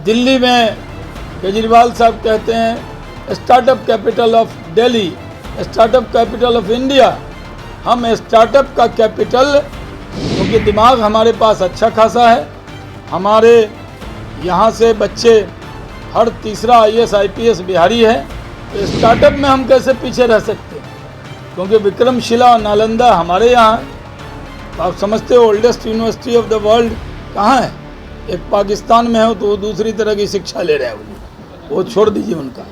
दिल्ली में केजरीवाल साहब कहते हैं startup capital of Delhi, startup capital of India. हम स्टार्टअप का कैपिटल, क्योंकि दिमाग हमारे पास अच्छा खासा है। हमारे यहाँ से बच्चे हर तीसरा IAS IPS बिहारी है। तो स्टार्टअप में हम कैसे पीछे रह सकते हैं, क्योंकि विक्रमशिला और नालंदा हमारे यहाँ है। तो आप समझते हो oldest university of the world कहाँ है? एक पाकिस्तान में हो तो वो दूसरी तरह की शिक्षा ले रहे हैं, वो छोड़ दीजिए उनका।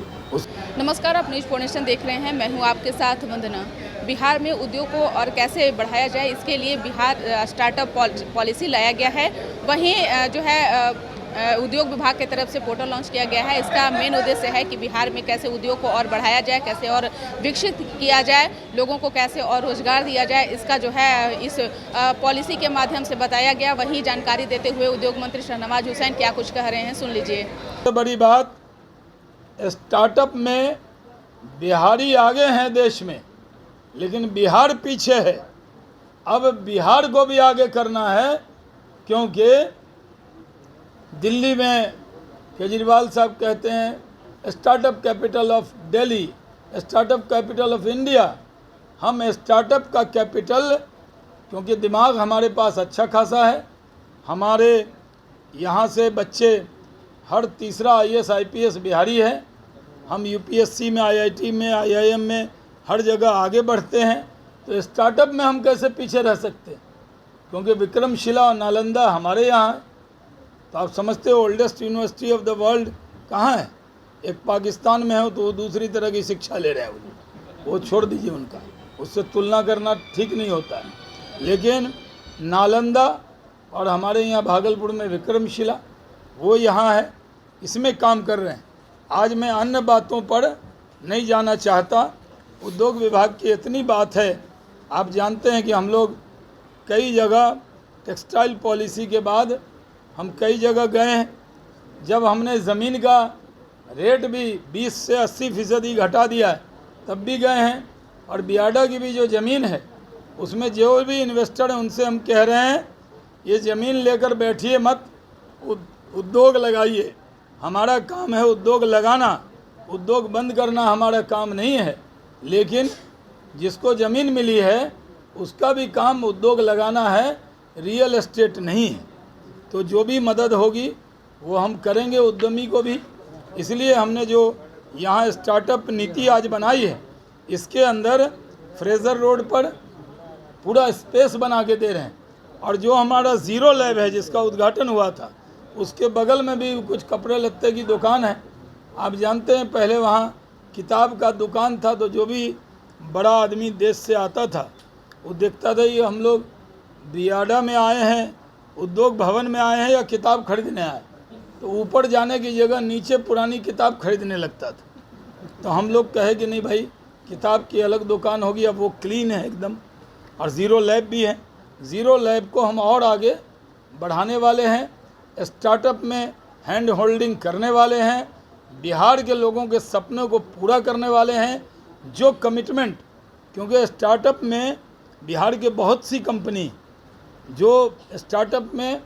नमस्कार, आप न्यूज़ पोनेशन देख रहे हैं। मैं हूं आपके साथ वंदना। बिहार में उद्योग को और कैसे बढ़ाया जाए, इसके लिए बिहार स्टार्टअप पॉलिसी लाया गया है। वहीं जो है उद्योग विभाग की तरफ से पोर्टल लॉन्च किया गया है। इसका मेन उद्देश्य है कि बिहार में कैसे उद्योग को और बढ़ाया जाए, कैसे और विकसित किया जाए, लोगों को कैसे और रोजगार दिया जाए, इसका जो है इस पॉलिसी के माध्यम से बताया गया। वहीं जानकारी देते हुए उद्योग मंत्री शाहनवाज हुसैन क्या कुछ कह रहे हैं, सुन लीजिए। सबसे बड़ी बात, स्टार्टअप में बिहारी आगे हैं देश में, लेकिन बिहार पीछे है। अब बिहार को भी आगे करना है, क्योंकि दिल्ली में केजरीवाल साहब कहते हैं startup capital of Delhi, startup capital of India. हम स्टार्टअप का कैपिटल, क्योंकि दिमाग हमारे पास अच्छा खासा है। हमारे यहाँ से बच्चे हर तीसरा IAS IPS बिहारी है। हम UPSC में, IIT में, IIM में हर जगह आगे बढ़ते हैं। तो स्टार्टअप में हम कैसे पीछे रह सकते हैं, क्योंकि विक्रमशिला और नालंदा हमारे यहाँ है। तो आप समझते हो oldest university of the world कहाँ है? एक पाकिस्तान में हो तो वो दूसरी तरह की शिक्षा ले रहे हैं, वो छोड़ दीजिए उनका। उससे तुलना करना ठीक नहीं होता है। लेकिन नालंदा और हमारे यहाँ भागलपुर में विक्रमशिला, वो यहाँ है, इसमें काम कर रहे हैं। आज मैं अन्य बातों पर नहीं जाना चाहता। उद्योग विभाग की इतनी बात है, आप जानते हैं कि हम लोग कई जगह टेक्सटाइल पॉलिसी के बाद हम कई जगह गए हैं। जब हमने ज़मीन का रेट भी 20 से 80% घटा दिया है, तब भी गए हैं। और बियाडा की भी जो ज़मीन है, उसमें जो भी इन्वेस्टर हैं उनसे हम कह रहे हैं ये ज़मीन लेकर बैठिए मत, उद्योग लगाइए। हमारा काम है उद्योग लगाना, उद्योग बंद करना हमारा काम नहीं है। लेकिन जिसको ज़मीन मिली है उसका भी काम उद्योग लगाना है, रियल एस्टेट नहीं है। तो जो भी मदद होगी वो हम करेंगे उद्यमी को भी। इसलिए हमने जो यहाँ स्टार्टअप नीति आज बनाई है, इसके अंदर फ्रेजर रोड पर पूरा स्पेस बना के दे रहे हैं। और जो हमारा ज़ीरो लैब है, जिसका उद्घाटन हुआ था, उसके बगल में भी कुछ कपड़े लत्ते की दुकान है। आप जानते हैं पहले वहाँ किताब का दुकान था, तो जो भी बड़ा आदमी देश से आता था वो देखता था ये हम लोग बियाडा में आए हैं, उद्योग भवन में आए हैं या किताब खरीदने आए, तो ऊपर जाने की जगह नीचे पुरानी किताब खरीदने लगता था। तो हम लोग कहे कि नहीं भाई, किताब की अलग दुकान होगी। अब वो क्लीन है एकदम, और ज़ीरो लैब भी है। ज़ीरो लैब को हम और आगे बढ़ाने वाले हैं, स्टार्टअप में हैंड होल्डिंग करने वाले हैं, बिहार के लोगों के सपनों को पूरा करने वाले हैं। जो कमिटमेंट, क्योंकि स्टार्टअप में बिहार के बहुत सी कंपनी जो स्टार्टअप में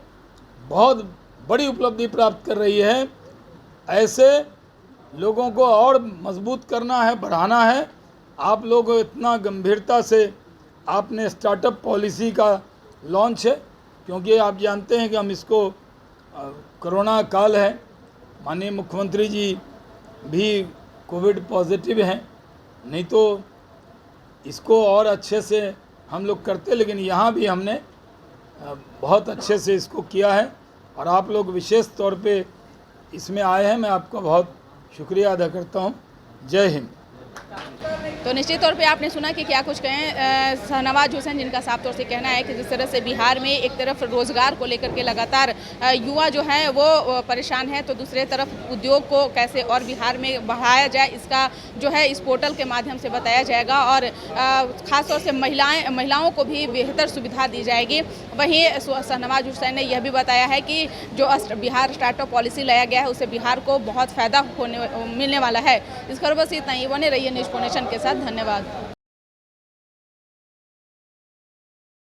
बहुत बड़ी उपलब्धि प्राप्त कर रही है, ऐसे लोगों को और मजबूत करना है, बढ़ाना है। आप लोग इतना गंभीरता से आपने स्टार्टअप पॉलिसी का लॉन्च है, क्योंकि आप जानते हैं कि हम इसको कोरोना काल है, माननीय मुख्यमंत्री जी भी कोविड पॉजिटिव हैं, नहीं तो इसको और अच्छे से हम लोग करते। लेकिन यहाँ भी हमने बहुत अच्छे से इसको किया है, और आप लोग विशेष तौर पे इसमें आए हैं। मैं आपका बहुत शुक्रिया अदा करता हूँ। जय हिंद। तो निश्चित तौर पे आपने सुना कि क्या कुछ कहें शाहनवाज हुसैन, जिनका साफ तौर से कहना है कि जिस तरह से बिहार में एक तरफ रोजगार को लेकर के लगातार युवा जो है वो परेशान है, तो दूसरे तरफ उद्योग को कैसे और बिहार में बढ़ाया जाए, इसका जो है इस पोर्टल के माध्यम से बताया जाएगा। और ख़ासतौर से महिलाओं को भी बेहतर सुविधा दी जाएगी। वहीं शाहनवाज हुसैन ने यह भी बताया है कि जो बिहार स्टार्टअप पॉलिसी लाया गया है, उससे बिहार को बहुत फ़ायदा मिलने वाला है। इस खबर बस इतना ही। बने रहिए न्यूज़ पोनेशन के साथ। धन्यवाद।